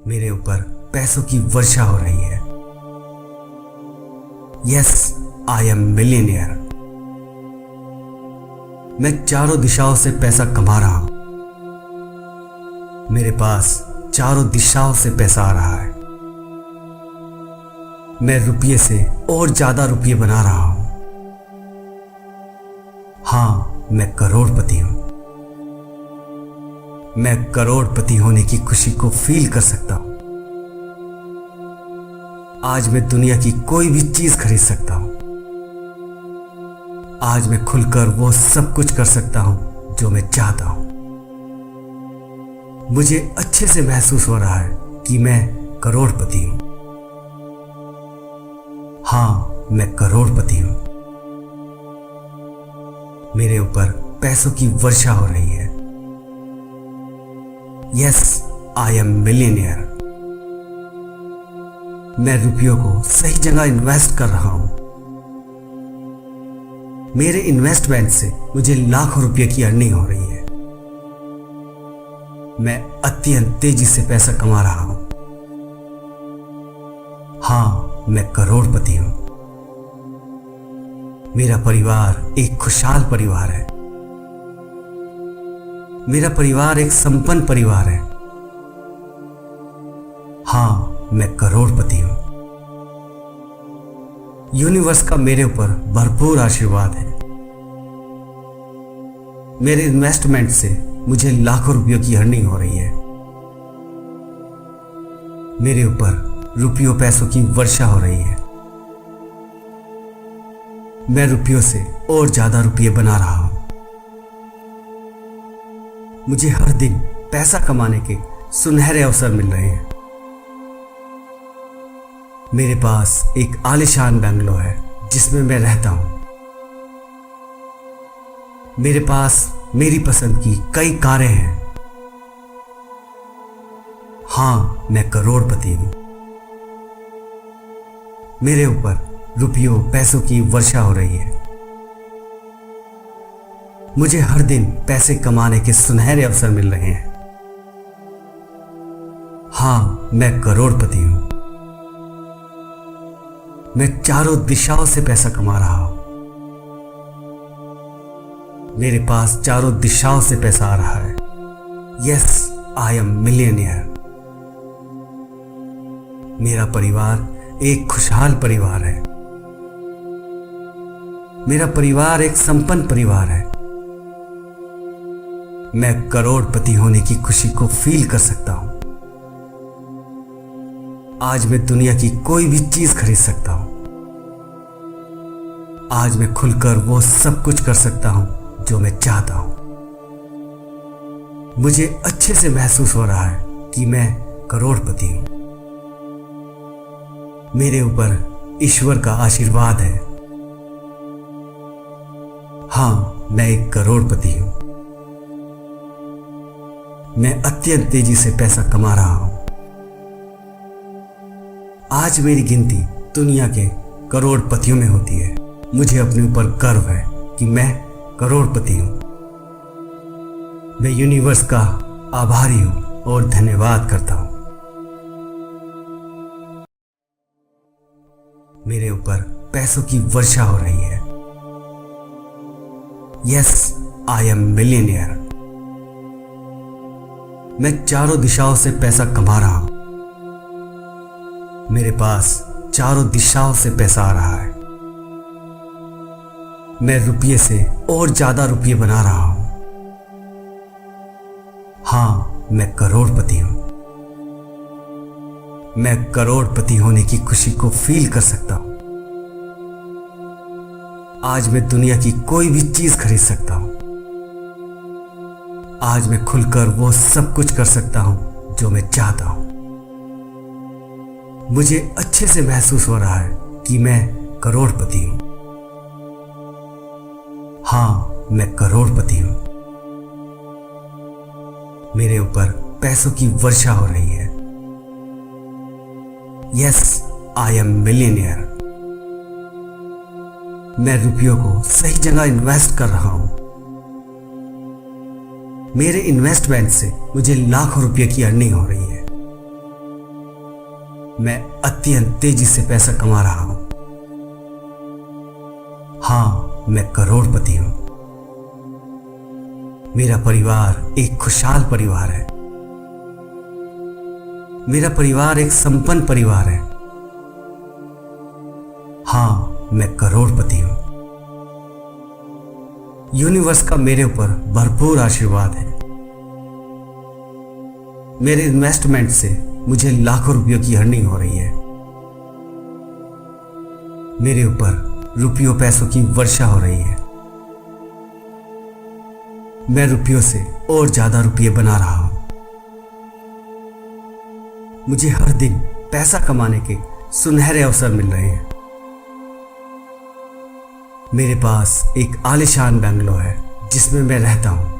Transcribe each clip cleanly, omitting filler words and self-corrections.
मेरे ऊपर पैसों की वर्षा हो रही है। Yes, I am millionaire. मैं चारों दिशाओं से पैसा कमा रहा हूं। मेरे पास चारों दिशाओं से पैसा आ रहा है। मैं रुपये से और ज्यादा रुपये बना रहा हूं। हां, मैं करोड़पति हूं। मैं करोड़पति होने की खुशी को फील कर सकता हूं। आज मैं दुनिया की कोई भी चीज खरीद सकता हूं। आज मैं खुलकर वो सब कुछ कर सकता हूं जो मैं चाहता हूं। मुझे अच्छे से महसूस हो रहा है कि मैं करोड़पति हूं। हां, मैं करोड़पति हूं। मेरे ऊपर पैसों की वर्षा हो रही है। Yes, I am millionaire. मैं रुपयों को सही जगह इन्वेस्ट कर रहा हूं। मेरे इन्वेस्टमेंट से मुझे लाखों रुपए की अर्निंग हो रही है। मैं अत्यंत तेजी से पैसा कमा रहा हूं। हां, मैं करोड़पति हूं। मेरा परिवार एक खुशहाल परिवार है। मेरा परिवार एक संपन्न परिवार है। हां, मैं करोड़पति हूं। यूनिवर्स का मेरे ऊपर भरपूर आशीर्वाद है। मेरे इन्वेस्टमेंट से मुझे लाखों रुपयों की अर्निंग हो रही है। मेरे ऊपर रुपयों पैसों की वर्षा हो रही है। मैं रुपयों से और ज्यादा रुपये बना रहा हूं। मुझे हर दिन पैसा कमाने के सुनहरे अवसर मिल रहे हैं। मेरे पास एक आलीशान बंगलो है जिसमें मैं रहता हूं। मेरे पास मेरी पसंद की कई कारें हैं। हां, मैं करोड़पति हूं। मेरे ऊपर रुपयों पैसों की वर्षा हो रही है। मुझे हर दिन पैसे कमाने के सुनहरे अवसर मिल रहे हैं। हां, मैं करोड़पति हूं। मैं चारों दिशाओं से पैसा कमा रहा हूं। मेरे पास चारों दिशाओं से पैसा आ रहा है। Yes, I am millionaire. मेरा परिवार एक खुशहाल परिवार है। मेरा परिवार एक संपन्न परिवार है। मैं करोड़पति होने की खुशी को फील कर सकता हूं। आज मैं दुनिया की कोई भी चीज खरीद सकता हूं। आज मैं खुलकर वो सब कुछ कर सकता हूं जो मैं चाहता हूं। मुझे अच्छे से महसूस हो रहा है कि मैं करोड़पति हूं। मेरे ऊपर ईश्वर का आशीर्वाद है। हां, मैं एक करोड़पति हूं। मैं अत्यंत तेजी से पैसा कमा रहा हूं। आज मेरी गिनती दुनिया के करोड़पतियों में होती है। मुझे अपने ऊपर गर्व है कि मैं करोड़पति हूं। मैं यूनिवर्स का आभारी हूं और धन्यवाद करता हूं। मेरे ऊपर पैसों की वर्षा हो रही है। Yes, I am millionaire. मैं चारों दिशाओं से पैसा कमा रहा हूं। मेरे पास चारों दिशाओं से पैसा आ रहा है। मैं रुपये से और ज्यादा रुपये बना रहा हूं। हां, मैं करोड़पति हूं। मैं करोड़पति होने की खुशी को फील कर सकता हूं। आज मैं दुनिया की कोई भी चीज खरीद सकता हूं। आज मैं खुलकर वो सब कुछ कर सकता हूं जो मैं चाहता हूं। मुझे अच्छे से महसूस हो रहा है कि मैं करोड़पति हूं। हां, मैं करोड़पति हूं। मेरे ऊपर पैसों की वर्षा हो रही है। Yes, I am millionaire. मैं रुपयों को सही जगह इन्वेस्ट कर रहा हूं। मेरे इन्वेस्टमेंट से मुझे लाखों रुपए की अर्निंग हो रही है। मैं अत्यंत तेजी से पैसा कमा रहा हूं। हाँ, मैं करोड़पति हूं। मेरा परिवार एक खुशहाल परिवार है। मेरा परिवार एक संपन्न परिवार है। हाँ, मैं करोड़पति हूं। यूनिवर्स का मेरे ऊपर भरपूर आशीर्वाद है। मेरे इन्वेस्टमेंट से मुझे लाखों रुपयों की अर्निंग हो रही है। मेरे ऊपर रुपयों पैसों की वर्षा हो रही है। मैं रुपयों से और ज्यादा रुपये बना रहा हूं। मुझे हर दिन पैसा कमाने के सुनहरे अवसर मिल रहे हैं। मेरे पास एक आलीशान बंगलो है जिसमें मैं रहता हूं।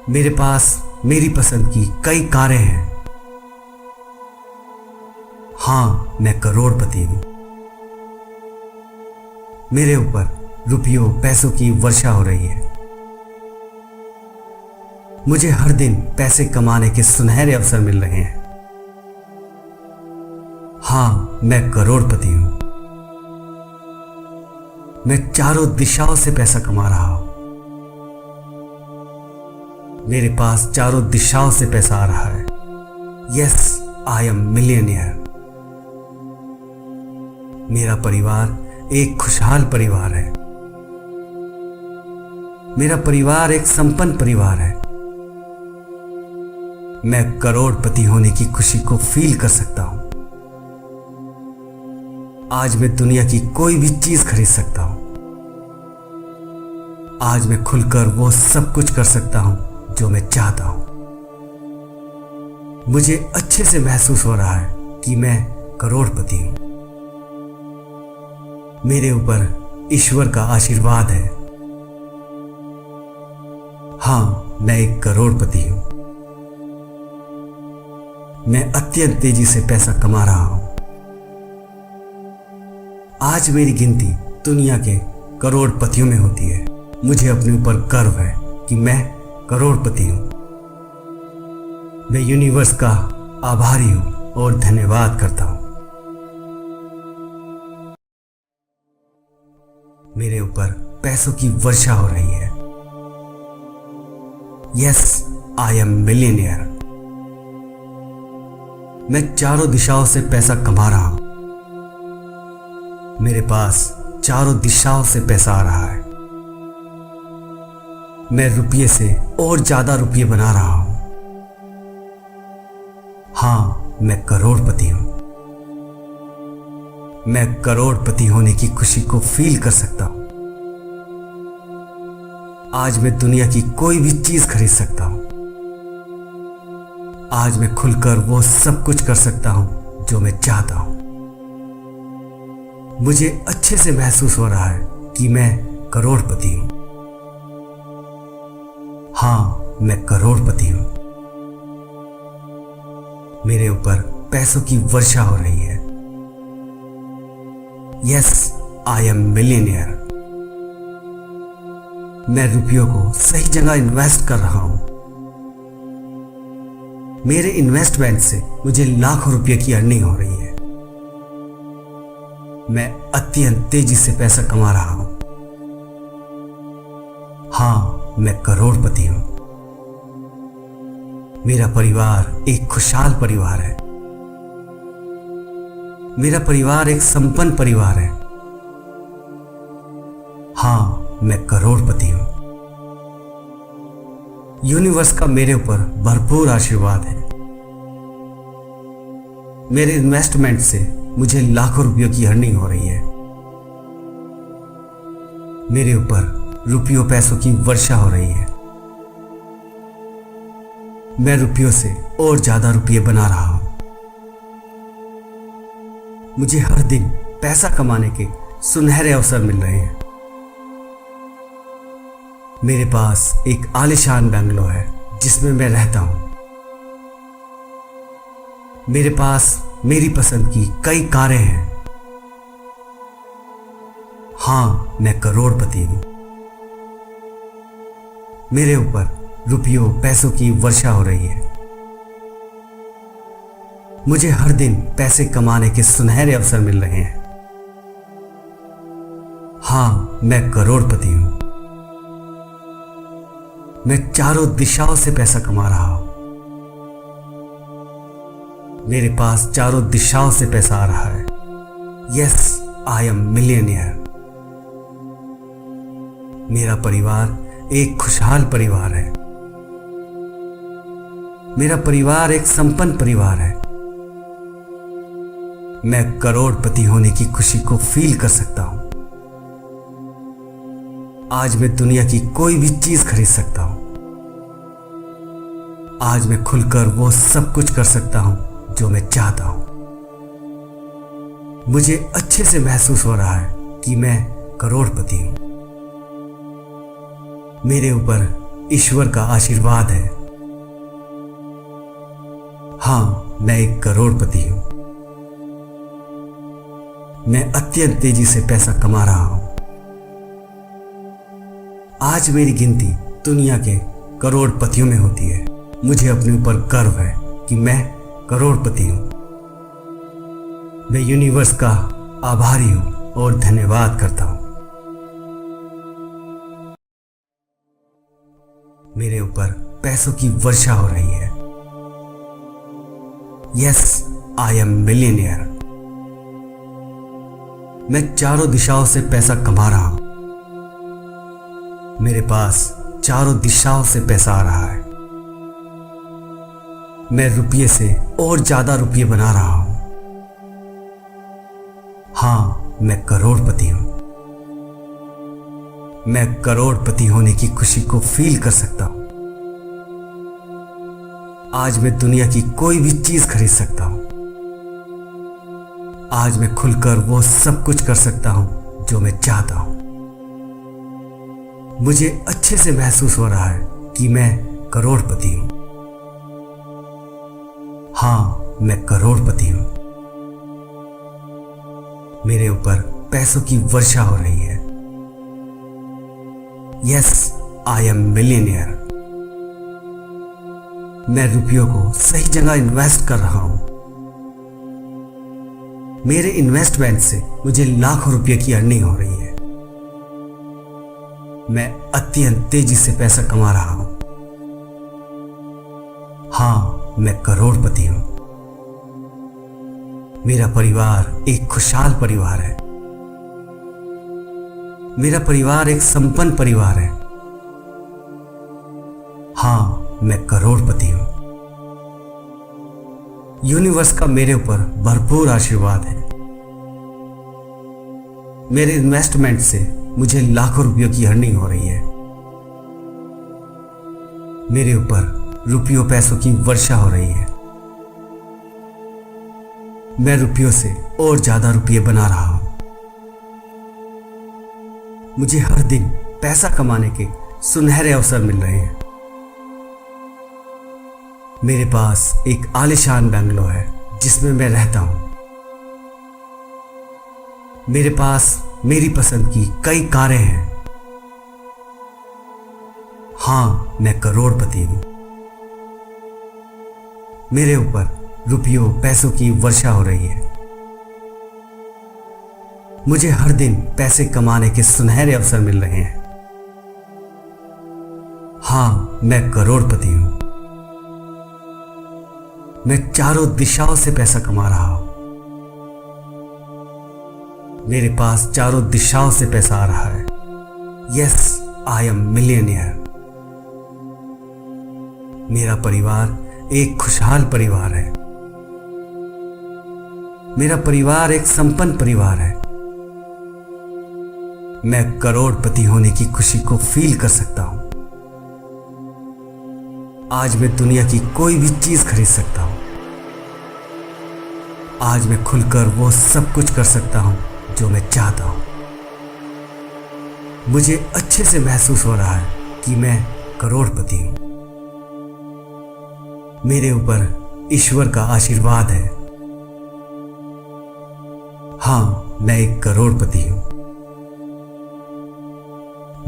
मेरे पास मेरी पसंद की कई कारें हैं। हाँ, मैं करोड़पति हूं। मेरे ऊपर रुपयों पैसों की वर्षा हो रही है। मुझे हर दिन पैसे कमाने के सुनहरे अवसर मिल रहे हैं। हाँ, मैं करोड़पति हूं। मैं चारों दिशाओं से पैसा कमा रहा हूं। मेरे पास चारों दिशाओं से पैसा आ रहा है। Yes, I am millionaire. मेरा परिवार एक खुशहाल परिवार है। मेरा परिवार एक संपन्न परिवार है। मैं करोड़पति होने की खुशी को फील कर सकता हूं। आज मैं दुनिया की कोई भी चीज खरीद सकता हूं। आज मैं खुलकर वो सब कुछ कर सकता हूं जो मैं चाहता हूं। मुझे अच्छे से महसूस हो रहा है कि मैं करोड़पति हूं। मेरे ऊपर ईश्वर का आशीर्वाद है। हाँ, मैं एक करोड़पति हूं। मैं अत्यंत तेजी से पैसा कमा रहा हूं। आज मेरी गिनती दुनिया के करोड़पतियों में होती है। मुझे अपने ऊपर गर्व है कि मैं करोड़पति हूं। मैं यूनिवर्स का आभारी हूं और धन्यवाद करता हूं। मेरे ऊपर पैसों की वर्षा हो रही है। Yes, I am millionaire. मैं चारों दिशाओं से पैसा कमा रहा हूं। मेरे पास चारों दिशाओं से पैसा आ रहा है। मैं रुपये से और ज्यादा रुपये बना रहा हूं। हाँ, मैं करोड़पति हूं। मैं करोड़पति होने की खुशी को फील कर सकता हूं। आज मैं दुनिया की कोई भी चीज खरीद सकता हूं। आज मैं खुलकर वो सब कुछ कर सकता हूं जो मैं चाहता हूं। मुझे अच्छे से महसूस हो रहा है कि मैं करोड़पति हूं। हाँ, मैं करोड़पति हूं। मेरे ऊपर पैसों की वर्षा हो रही है। Yes, I am millionaire. मैं रुपयों को सही जगह इन्वेस्ट कर रहा हूं। मेरे इन्वेस्टमेंट से मुझे लाखों रुपए की अर्निंग हो रही है। मैं अत्यंत तेजी से पैसा कमा रहा हूं। हाँ, मैं करोड़पति हूं। मेरा परिवार एक खुशहाल परिवार है। मेरा परिवार एक संपन्न परिवार है। हाँ, मैं करोड़पति हूं। यूनिवर्स का मेरे ऊपर भरपूर आशीर्वाद है। मेरे इन्वेस्टमेंट से मुझे लाखों रुपयों की अर्निंग हो रही है। मेरे ऊपर रुपयों पैसों की वर्षा हो रही है। मैं रुपयों से और ज्यादा रुपये बना रहा हूं। मुझे हर दिन पैसा कमाने के सुनहरे अवसर मिल रहे हैं। मेरे पास एक आलीशान बंगलो है जिसमें मैं रहता हूं। मेरे पास मेरी पसंद की कई कारें हैं। हाँ, मैं करोड़पति हूं। मेरे ऊपर रुपयों पैसों की वर्षा हो रही है। मुझे हर दिन पैसे कमाने के सुनहरे अवसर मिल रहे हैं। हाँ, मैं करोड़पति हूं। मैं चारों दिशाओं से पैसा कमा रहा हूं। मेरे पास चारों दिशाओं से पैसा आ रहा है। Yes, I am millionaire. मेरा परिवार एक खुशहाल परिवार है। मेरा परिवार एक संपन्न परिवार है। मैं करोड़पति होने की खुशी को फील कर सकता हूं। आज मैं दुनिया की कोई भी चीज खरीद सकता हूं। आज मैं खुलकर वो सब कुछ कर सकता हूं जो मैं चाहता हूं। मुझे अच्छे से महसूस हो रहा है कि मैं करोड़पति हूं। मेरे ऊपर ईश्वर का आशीर्वाद है। हाँ, मैं एक करोड़पति हूं। मैं अत्यंत तेजी से पैसा कमा रहा हूं। आज मेरी गिनती दुनिया के करोड़पतियों में होती है। मुझे अपने ऊपर गर्व है कि मैं करोड़पति हूं। मैं यूनिवर्स का आभारी हूं और धन्यवाद करता हूं। मेरे ऊपर पैसों की वर्षा हो रही है। Yes, I am millionaire. मैं चारों दिशाओं से पैसा कमा रहा हूं। मेरे पास चारों दिशाओं से पैसा आ रहा है। मैं रुपये से और ज्यादा रुपये बना रहा हूं। हाँ, मैं करोड़पति हूं। मैं करोड़पति होने की खुशी को फील कर सकता हूं। आज मैं दुनिया की कोई भी चीज खरीद सकता हूं। आज मैं खुलकर वो सब कुछ कर सकता हूं जो मैं चाहता हूं। मुझे अच्छे से महसूस हो रहा है कि मैं करोड़पति हूं। हाँ, मैं करोड़पति हूं। मेरे ऊपर पैसों की वर्षा हो रही है। Yes, I am millionaire. मैं रुपयों को सही जगह इन्वेस्ट कर रहा हूं। मेरे इन्वेस्टमेंट से मुझे लाखों रुपए की अर्निंग हो रही है। मैं अत्यंत तेजी से पैसा कमा रहा हूं। हाँ, मैं करोड़पति हूं। मेरा परिवार एक खुशहाल परिवार है। मेरा परिवार एक संपन्न परिवार है। हाँ, मैं करोड़पति हूं। यूनिवर्स का मेरे ऊपर भरपूर आशीर्वाद है। मेरे इन्वेस्टमेंट से मुझे लाखों रुपयों की अर्निंग हो रही है। मेरे ऊपर रुपयों पैसों की वर्षा हो रही है। मैं रुपयों से और ज्यादा रुपये बना रहा हूं। मुझे हर दिन पैसा कमाने के सुनहरे अवसर मिल रहे हैं। मेरे पास एक आलीशान बंगलो है जिसमें मैं रहता हूं। मेरे पास मेरी पसंद की कई कारें हैं। हाँ, मैं करोड़पति हूं। मेरे ऊपर रुपयों पैसों की वर्षा हो रही है। मुझे हर दिन पैसे कमाने के सुनहरे अवसर मिल रहे हैं। हाँ, मैं करोड़पति हूं। मैं चारों दिशाओं से पैसा कमा रहा हूं। मेरे पास चारों दिशाओं से पैसा आ रहा है। Yes, I am millionaire. मेरा परिवार एक खुशहाल परिवार है। मेरा परिवार एक संपन्न परिवार है। मैं करोड़पति होने की खुशी को फील कर सकता हूं। आज मैं दुनिया की कोई भी चीज खरीद सकता हूं। आज मैं खुलकर वो सब कुछ कर सकता हूं जो मैं चाहता हूं। मुझे अच्छे से महसूस हो रहा है कि मैं करोड़पति हूं। मेरे ऊपर ईश्वर का आशीर्वाद है। हाँ, मैं एक करोड़पति हूं।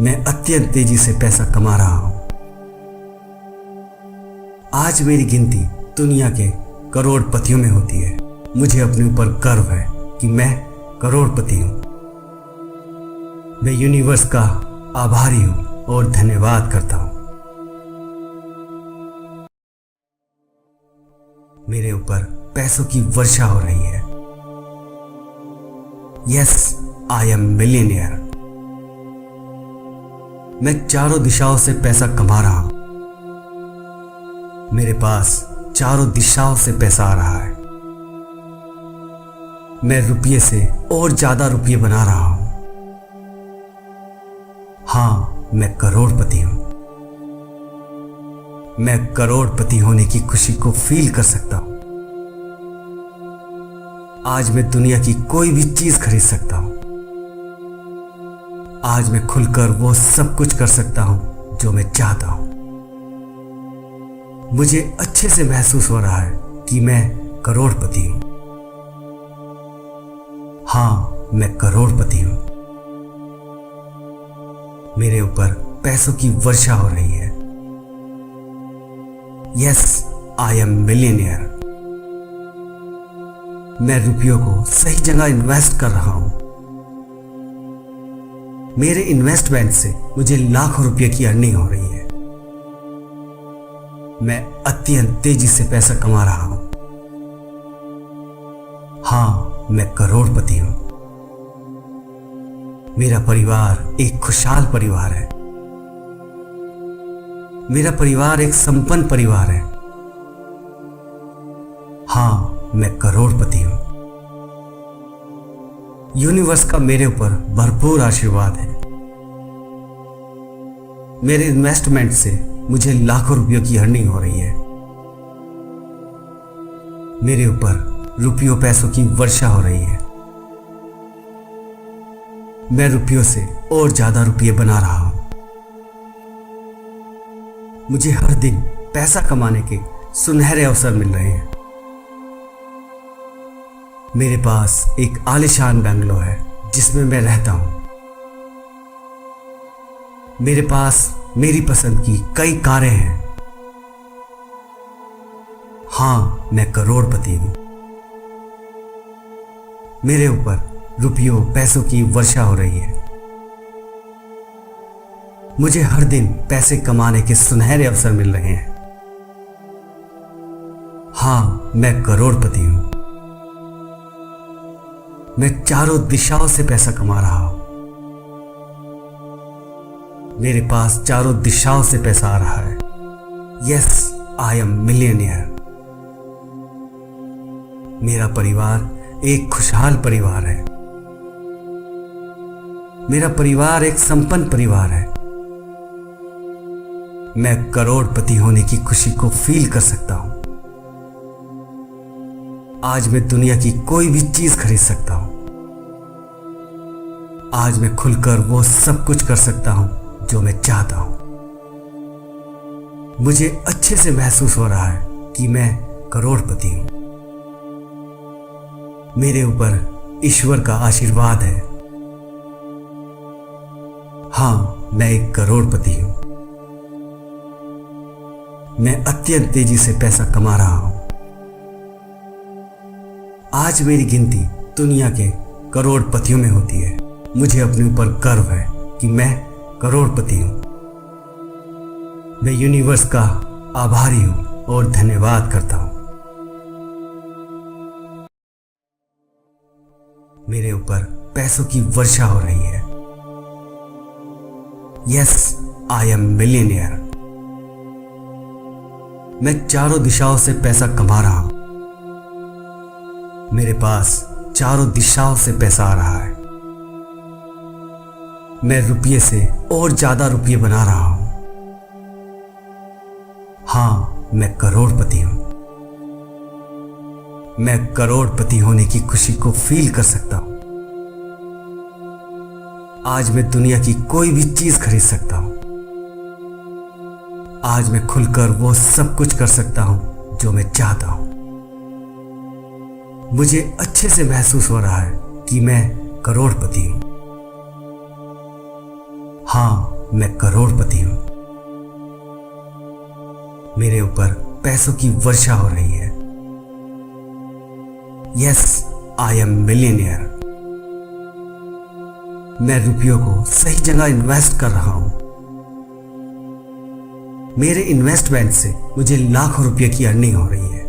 मैं अत्यंत तेजी से पैसा कमा रहा हूं। आज मेरी गिनती दुनिया के करोड़पतियों में होती है। मुझे अपने ऊपर गर्व है कि मैं करोड़पति हूं। मैं यूनिवर्स का आभारी हूं और धन्यवाद करता हूं। मेरे ऊपर पैसों की वर्षा हो रही है। Yes, I am millionaire. मैं चारों दिशाओं से पैसा कमा रहा हूं। मेरे पास चारों दिशाओं से पैसा आ रहा है। मैं रुपये से और ज्यादा रुपये बना रहा हूं। हाँ, मैं करोड़पति हूं। मैं करोड़पति होने की खुशी को फील कर सकता हूं। आज मैं दुनिया की कोई भी चीज खरीद सकता हूं। आज मैं खुलकर वो सब कुछ कर सकता हूं जो मैं चाहता हूं। मुझे अच्छे से महसूस हो रहा है कि मैं करोड़पति हूं। हाँ, मैं करोड़पति हूं। मेरे ऊपर पैसों की वर्षा हो रही है। Yes, I am millionaire. मैं रुपयों को सही जगह इन्वेस्ट कर रहा हूं। मेरे इन्वेस्टमेंट से मुझे लाखों रुपए की अर्निंग हो रही है। मैं अत्यंत तेजी से पैसा कमा रहा हूं। हाँ, मैं करोड़पति हूं। मेरा परिवार एक खुशहाल परिवार है। मेरा परिवार एक संपन्न परिवार है। हाँ, मैं करोड़पति हूं। यूनिवर्स का मेरे ऊपर भरपूर आशीर्वाद है। मेरे इन्वेस्टमेंट से मुझे लाखों रुपयों की अर्निंग हो रही है। मेरे ऊपर रुपयों पैसों की वर्षा हो रही है। मैं रुपयों से और ज्यादा रुपये बना रहा हूं। मुझे हर दिन पैसा कमाने के सुनहरे अवसर मिल रहे हैं। मेरे पास एक आलीशान बंगलो है जिसमें मैं रहता हूं। मेरे पास मेरी पसंद की कई कारें हैं। हाँ, मैं करोड़पति हूं। मेरे ऊपर रुपयों पैसों की वर्षा हो रही है। मुझे हर दिन पैसे कमाने के सुनहरे अवसर मिल रहे हैं। हाँ, मैं करोड़पति हूं। मैं चारों दिशाओं से पैसा कमा रहा हूं। मेरे पास चारों दिशाओं से पैसा आ रहा है। Yes, I am millionaire. मेरा परिवार एक खुशहाल परिवार है। मेरा परिवार एक संपन्न परिवार है। मैं करोड़पति होने की खुशी को फील कर सकता हूं। आज मैं दुनिया की कोई भी चीज खरीद सकता हूं। आज मैं खुलकर वो सब कुछ कर सकता हूं जो मैं चाहता हूं। मुझे अच्छे से महसूस हो रहा है कि मैं करोड़पति हूं। मेरे ऊपर ईश्वर का आशीर्वाद है। हाँ, मैं एक करोड़पति हूं। मैं अत्यंत तेजी से पैसा कमा रहा हूं। आज मेरी गिनती दुनिया के करोड़पतियों में होती है। मुझे अपने ऊपर गर्व है कि मैं करोड़पति हूं। मैं यूनिवर्स का आभारी हूं और धन्यवाद करता हूं। मेरे ऊपर पैसों की वर्षा हो रही है। Yes, I am millionaire. मैं चारों दिशाओं से पैसा कमा रहा हूं। मेरे पास चारों दिशाओं से पैसा आ रहा है। मैं रुपये से और ज्यादा रुपये बना रहा हूं। हाँ, मैं करोड़पति हूं। मैं करोड़पति होने की खुशी को फील कर सकता हूं। आज मैं दुनिया की कोई भी चीज खरीद सकता हूं। आज मैं खुलकर वो सब कुछ कर सकता हूं जो मैं चाहता हूं। मुझे अच्छे से महसूस हो रहा है कि मैं करोड़पति हूं। हाँ, मैं करोड़पति हूं। मेरे ऊपर पैसों की वर्षा हो रही है। Yes, I am millionaire. मैं रुपयों को सही जगह इन्वेस्ट कर रहा हूं। मेरे इन्वेस्टमेंट से मुझे लाखों रुपए की अर्निंग हो रही है।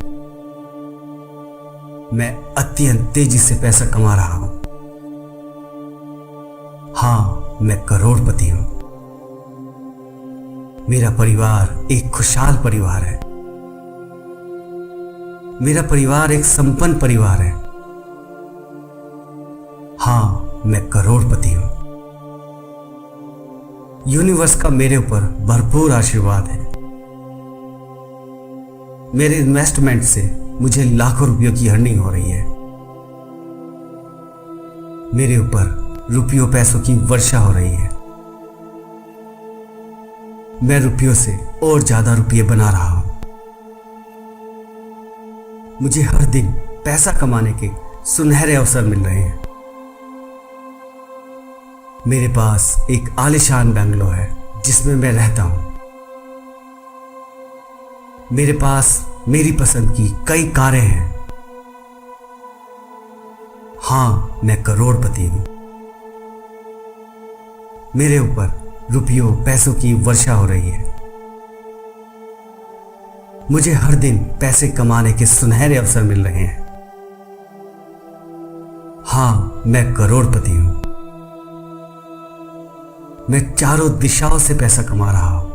मैं अत्यंत तेजी से पैसा कमा रहा हूं। हाँ, मैं करोड़पति हूं। मेरा परिवार एक खुशहाल परिवार है। मेरा परिवार एक संपन्न परिवार है। हाँ, मैं करोड़पति हूं। यूनिवर्स का मेरे ऊपर भरपूर आशीर्वाद है। मेरे इन्वेस्टमेंट से मुझे लाखों रुपयों की अर्निंग हो रही है। मेरे ऊपर रुपयों पैसों की वर्षा हो रही है। मैं रुपयों से और ज्यादा रुपये बना रहा हूं। मुझे हर दिन पैसा कमाने के सुनहरे अवसर मिल रहे हैं। मेरे पास एक आलीशान बंगलो है जिसमें मैं रहता हूं। मेरे पास मेरी पसंद की कई कारें हैं। हां, मैं करोड़पति हूं। मेरे ऊपर रुपयों पैसों की वर्षा हो रही है। मुझे हर दिन पैसे कमाने के सुनहरे अवसर मिल रहे हैं। हां, मैं करोड़पति हूं। मैं चारों दिशाओं से पैसा कमा रहा हूं।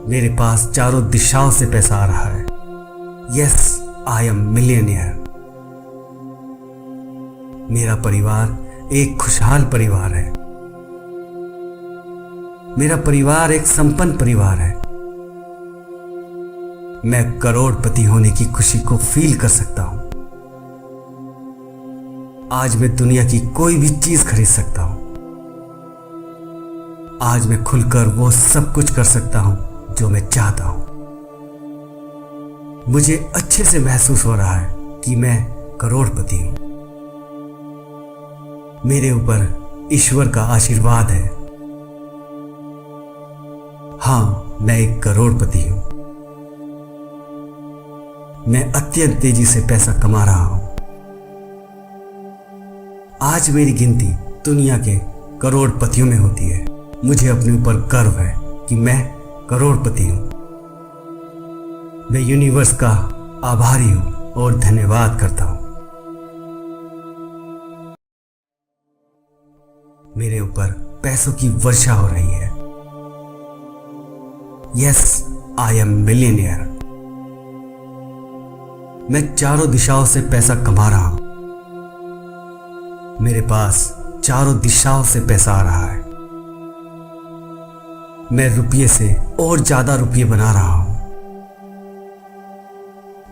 मेरे पास चारों दिशाओं से पैसा आ रहा है। Yes, I am millionaire. मेरा परिवार एक खुशहाल परिवार है। मेरा परिवार एक संपन्न परिवार है। मैं करोड़पति होने की खुशी को फील कर सकता हूं। आज मैं दुनिया की कोई भी चीज खरीद सकता हूं। आज मैं खुलकर वो सब कुछ कर सकता हूं जो मैं चाहता हूं। मुझे अच्छे से महसूस हो रहा है कि मैं करोड़पति हूं। मेरे ऊपर ईश्वर का आशीर्वाद है। हां, मैं एक करोड़पति हूं। मैं अत्यंत तेजी से पैसा कमा रहा हूं। आज मेरी गिनती दुनिया के करोड़पतियों में होती है। मुझे अपने ऊपर गर्व है कि मैं करोड़पति हूं। मैं यूनिवर्स का आभारी हूं और धन्यवाद करता हूं। मेरे ऊपर पैसों की वर्षा हो रही है। Yes, I am millionaire. मैं चारों दिशाओं से पैसा कमा रहा हूं। मेरे पास चारों दिशाओं से पैसा आ रहा है। मैं रुपये से और ज्यादा रुपये बना रहा हूं।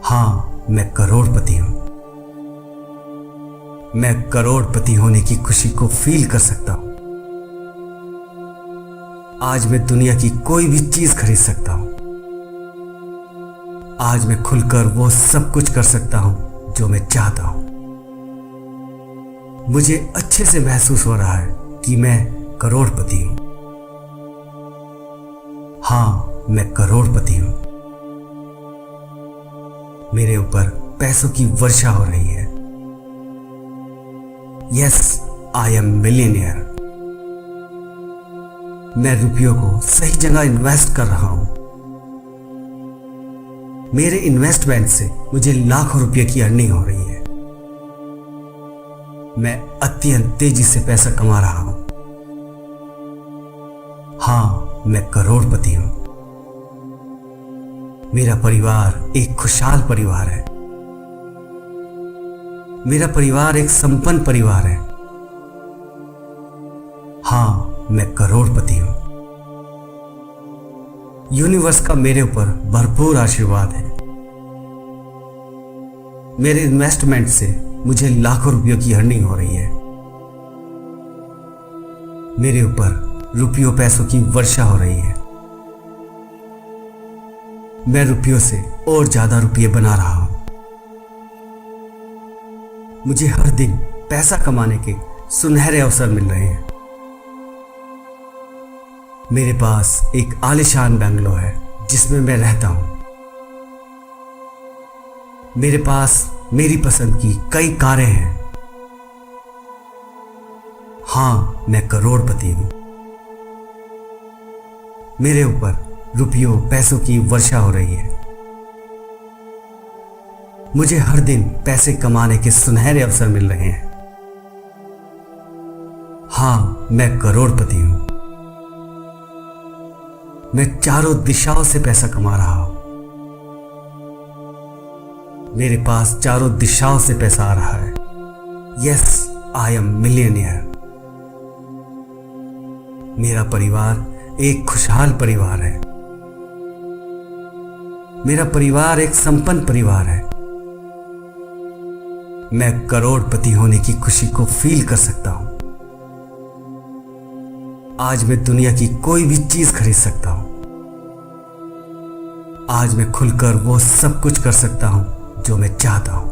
हां, मैं करोड़पति हूं। मैं करोड़पति होने की खुशी को फील कर सकता हूं। आज मैं दुनिया की कोई भी चीज खरीद सकता हूं। आज मैं खुलकर वो सब कुछ कर सकता हूं जो मैं चाहता हूं। मुझे अच्छे से महसूस हो रहा है कि मैं करोड़पति हूं। हां, मैं करोड़पति हूं। मेरे ऊपर पैसों की वर्षा हो रही है। Yes, I am millionaire. मैं रुपयों को सही जगह इन्वेस्ट कर रहा हूं। मेरे इन्वेस्टमेंट से मुझे लाखों रुपए की अर्निंग हो रही है। मैं अत्यंत तेजी से पैसा कमा रहा हूं। हां, मैं करोड़पति हूं। मेरा परिवार एक खुशहाल परिवार है। मेरा परिवार एक संपन्न परिवार है। हां, मैं करोड़पति हूं। यूनिवर्स का मेरे ऊपर भरपूर आशीर्वाद है। मेरे इन्वेस्टमेंट से मुझे लाखों रुपयों की अर्निंग हो रही है। मेरे ऊपर रुपयों पैसों की वर्षा हो रही है। मैं रुपयों से और ज्यादा रुपये बना रहा हूं। मुझे हर दिन पैसा कमाने के सुनहरे अवसर मिल रहे हैं। मेरे पास एक आलीशान बंगलो है जिसमें मैं रहता हूं। मेरे पास मेरी पसंद की कई कारें हैं। हाँ, मैं करोड़पति हूं। मेरे ऊपर रुपयों पैसों की वर्षा हो रही है। मुझे हर दिन पैसे कमाने के सुनहरे अवसर मिल रहे हैं। हाँ, मैं करोड़पति हूं। मैं चारों दिशाओं से पैसा कमा रहा हूं। मेरे पास चारों दिशाओं से पैसा आ रहा है। Yes, I am millionaire. मेरा परिवार एक खुशहाल परिवार है। मेरा परिवार एक संपन्न परिवार है। मैं करोड़पति होने की खुशी को फील कर सकता हूं। आज मैं दुनिया की कोई भी चीज खरीद सकता हूं। आज मैं खुलकर वो सब कुछ कर सकता हूं जो मैं चाहता हूं।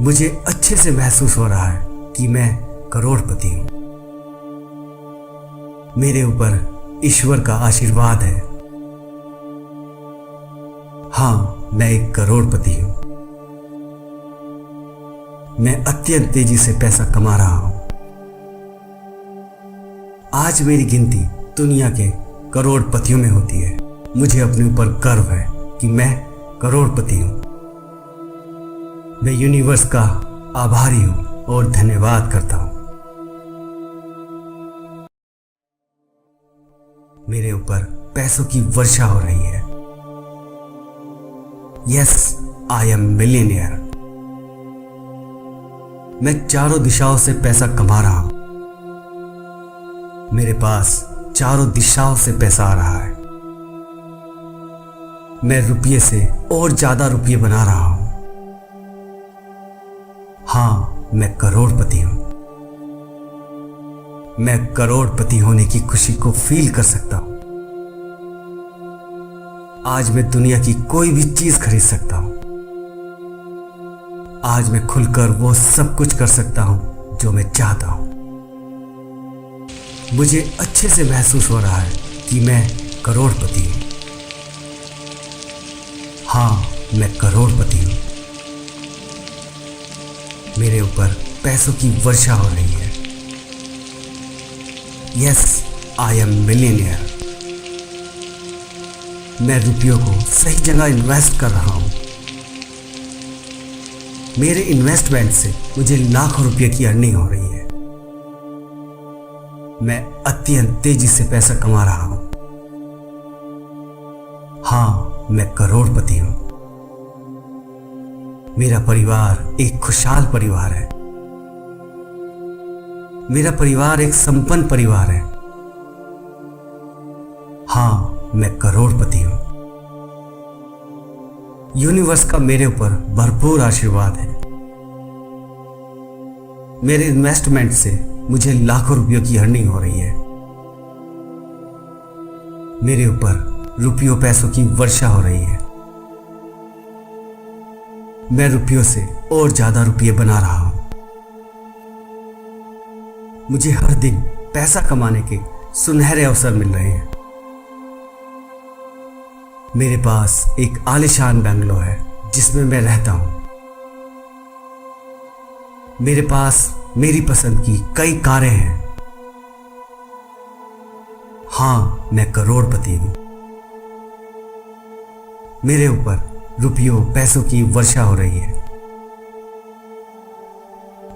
मुझे अच्छे से महसूस हो रहा है कि मैं करोड़पति हूं। मेरे ऊपर ईश्वर का आशीर्वाद है। हाँ, मैं एक करोड़पति हूं। मैं अत्यंत तेजी से पैसा कमा रहा हूं। आज मेरी गिनती दुनिया के करोड़पतियों में होती है। मुझे अपने ऊपर गर्व है कि मैं करोड़पति हूं। मैं यूनिवर्स का आभारी हूं और धन्यवाद करता हूं। मेरे ऊपर पैसों की वर्षा हो रही है। Yes, I am millionaire. मैं चारों दिशाओं से पैसा कमा रहा हूं। मेरे पास चारों दिशाओं से पैसा आ रहा है। मैं रुपये से और ज्यादा रुपये बना रहा हूं। हाँ, मैं करोड़पति हूं। मैं करोड़पति होने की खुशी को फील कर सकता हूं। आज मैं दुनिया की कोई भी चीज खरीद सकता हूं। आज मैं खुलकर वो सब कुछ कर सकता हूं जो मैं चाहता हूं। मुझे अच्छे से महसूस हो रहा है कि मैं करोड़पति हूं। हाँ, मैं करोड़पति हूं। मेरे ऊपर पैसों की वर्षा हो रही है। Yes, I am millionaire. मैं रुपयों को सही जगह इन्वेस्ट कर रहा हूं। मेरे इन्वेस्टमेंट से मुझे लाखों रुपए की अर्निंग हो रही है। मैं अत्यंत तेजी से पैसा कमा रहा हूं। हाँ, मैं करोड़पति हूं। मेरा परिवार एक खुशहाल परिवार है। मेरा परिवार एक संपन्न परिवार है। हाँ, मैं करोड़पति हूं। यूनिवर्स का मेरे ऊपर भरपूर आशीर्वाद है। मेरे इन्वेस्टमेंट से मुझे लाखों रुपयों की अर्निंग हो रही है। मेरे ऊपर रुपयों पैसों की वर्षा हो रही है। मैं रुपयों से और ज्यादा रुपये बना रहा हूं। मुझे हर दिन पैसा कमाने के सुनहरे अवसर मिल रहे हैं। मेरे पास एक आलीशान बंगलो है जिसमें मैं रहता हूं। मेरे पास मेरी पसंद की कई कारें हैं। हाँ, मैं करोड़पति हूं। मेरे ऊपर रुपयों पैसों की वर्षा हो रही है।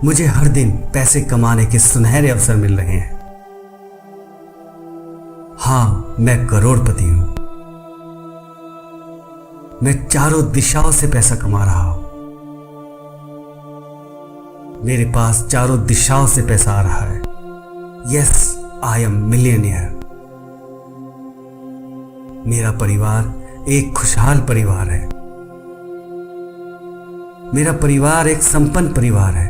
मुझे हर दिन पैसे कमाने के सुनहरे अवसर मिल रहे हैं। हाँ, मैं करोड़पति हूं। मैं चारों दिशाओं से पैसा कमा रहा हूं। मेरे पास चारों दिशाओं से पैसा आ रहा है। Yes, I am millionaire. मेरा परिवार एक खुशहाल परिवार है। मेरा परिवार एक संपन्न परिवार है।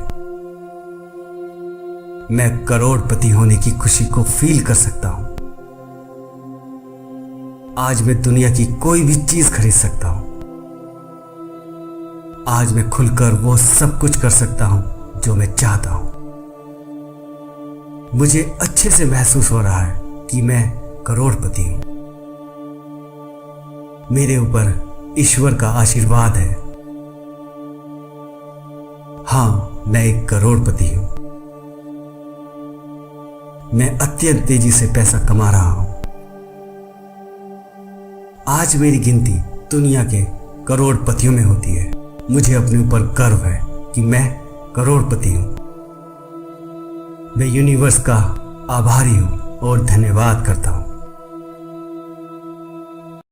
मैं करोड़पति होने की खुशी को फील कर सकता हूं। आज मैं दुनिया की कोई भी चीज खरीद सकता हूं। आज मैं खुलकर वो सब कुछ कर सकता हूं जो मैं चाहता हूं। मुझे अच्छे से महसूस हो रहा है कि मैं करोड़पति हूं। मेरे ऊपर ईश्वर का आशीर्वाद है। हाँ, मैं एक करोड़पति हूं। मैं अत्यंत तेजी से पैसा कमा रहा हूं। आज मेरी गिनती दुनिया के करोड़पतियों में होती है। मुझे अपने ऊपर गर्व है कि मैं करोड़पति हूं। मैं यूनिवर्स का आभारी हूं और धन्यवाद करता हूं।